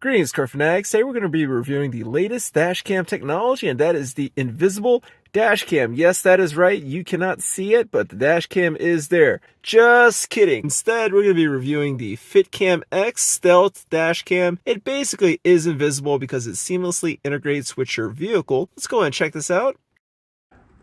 Greetings, car fanatics. Today we're going to be reviewing the latest dash cam technology, and that is the invisible dash cam. Yes, that is right. You cannot see it, but the dash cam is there. Just kidding. Instead, we're going to be reviewing the Fitcamx Stealth dash cam. It basically is invisible because it seamlessly integrates with your vehicle. Let's go ahead and check this out.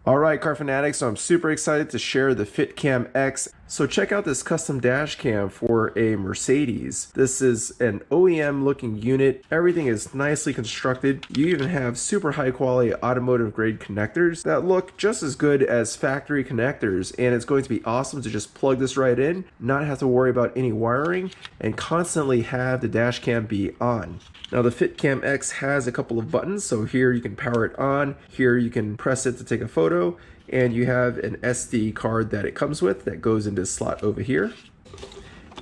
Alright, car fanatics, so I'm super excited to share the Fitcamx. So check out this custom dash cam for a Mercedes. This is an OEM looking unit. Everything is nicely constructed. You even have super high quality automotive grade connectors that look just as good as factory connectors, and it's going to be awesome to just plug this right in, not have to worry about any wiring, and constantly have the dash cam be on. Now the Fitcamx has a couple of buttons, so here you can power it on, here you can press it to take a photo, and you have an SD card that it comes with that goes in this slot over here.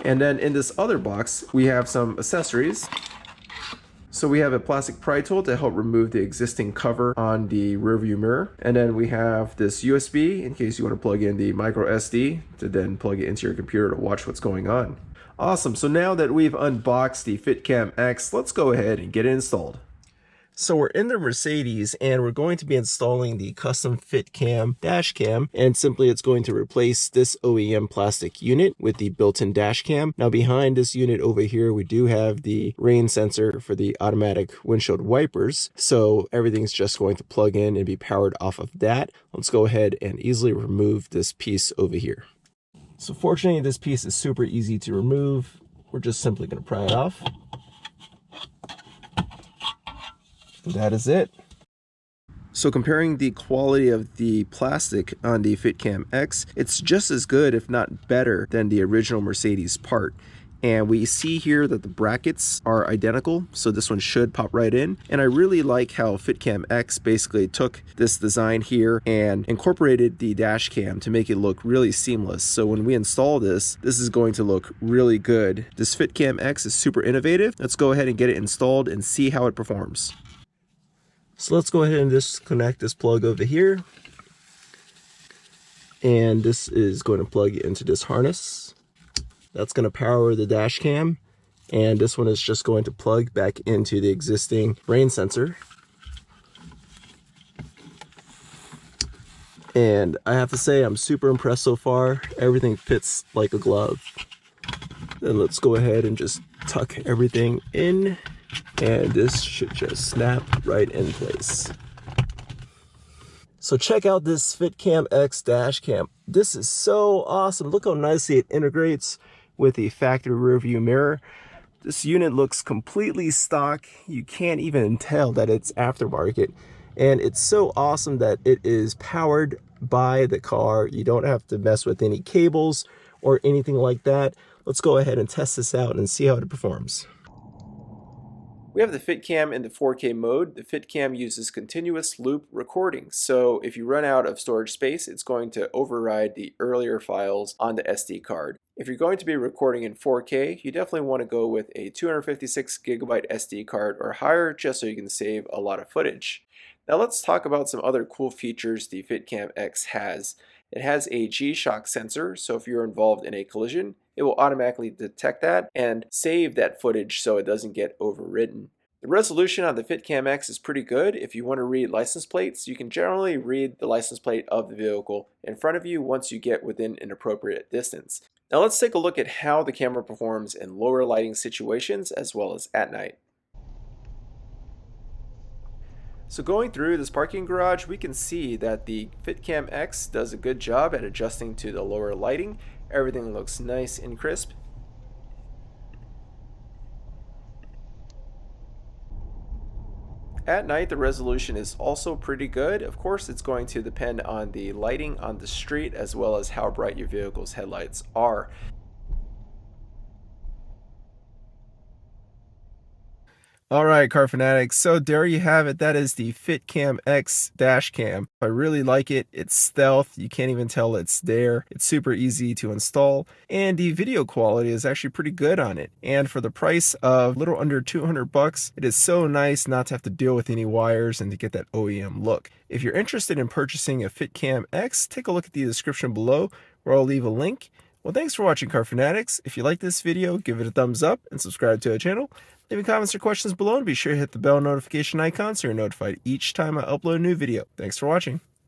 And then in this other box we have some accessories. So we have a plastic pry tool to help remove the existing cover on the rearview mirror, and then we have this USB in case you want to plug in the micro SD to then plug it into your computer to watch what's going on. Awesome, so now that we've unboxed the Fitcamx, let's go ahead and get it installed. So we're in the Mercedes and we're going to be installing the custom Fitcam dash cam, and simply it's going to replace this OEM plastic unit with the built-in dash cam. Now behind this unit over here we do have the rain sensor for the automatic windshield wipers, so everything's just going to plug in and be powered off of that. Let's go ahead and easily remove this piece over here. So fortunately this piece is super easy to remove. We're just simply going to pry it off. And that is it. So comparing the quality of the plastic on the Fitcamx, it's just as good if not better than the original Mercedes part. And we see here that the brackets are identical, so this one should pop right in. And I really like how Fitcamx basically took this design here and incorporated the dash cam to make it look really seamless. So when we install this, this is going to look really good. This Fitcamx is super innovative. Let's go ahead and get it installed and see how it performs. So let's go ahead and disconnect this plug over here. And this is going to plug into this harness. That's going to power the dash cam, and this one is just going to plug back into the existing rain sensor. And I have to say I'm super impressed so far. Everything fits like a glove. Then let's go ahead and just tuck everything in, and this should just snap right in place. So check out this Fitcamx dash cam. This is so awesome. Look how nicely it integrates with the factory rearview mirror. This unit looks completely stock. You can't even tell that it's aftermarket. And it's so awesome that it is powered by the car. You don't have to mess with any cables or anything like that. Let's go ahead and test this out and see how it performs. We have the Fitcam in the 4K mode. The Fitcam uses continuous loop recording, so if you run out of storage space, it's going to override the earlier files on the SD card. If you're going to be recording in 4K, you definitely want to go with a 256GB SD card or higher, just so you can save a lot of footage. Now let's talk about some other cool features the Fitcamx has. It has a G-Shock sensor, so if you're involved in a collision, it will automatically detect that and save that footage so it doesn't get overridden. The resolution on the Fitcamx is pretty good. If you want to read license plates, you can generally read the license plate of the vehicle in front of you once you get within an appropriate distance. Now let's take a look at how the camera performs in lower lighting situations as well as at night. So going through this parking garage, we can see that the Fitcamx does a good job at adjusting to the lower lighting. Everything looks nice and crisp. At night, the resolution is also pretty good. Of course, it's going to depend on the lighting on the street as well as how bright your vehicle's headlights are. Alright, car fanatics, so there you have it. That is the Fitcamx dash cam. I really like it. It's stealth. You can't even tell it's there. It's super easy to install, and the video quality is actually pretty good on it. And for the price of a little under 200 bucks, it is so nice not to have to deal with any wires and to get that OEM look. If you're interested in purchasing a Fitcamx, take a look at the description below where I'll leave a link. Well, thanks for watching, car fanatics. If you like this video, give it a thumbs up and subscribe to our channel. Leave comments or questions below and be sure to hit the bell notification icon so you're notified each time I upload a new video. Thanks for watching.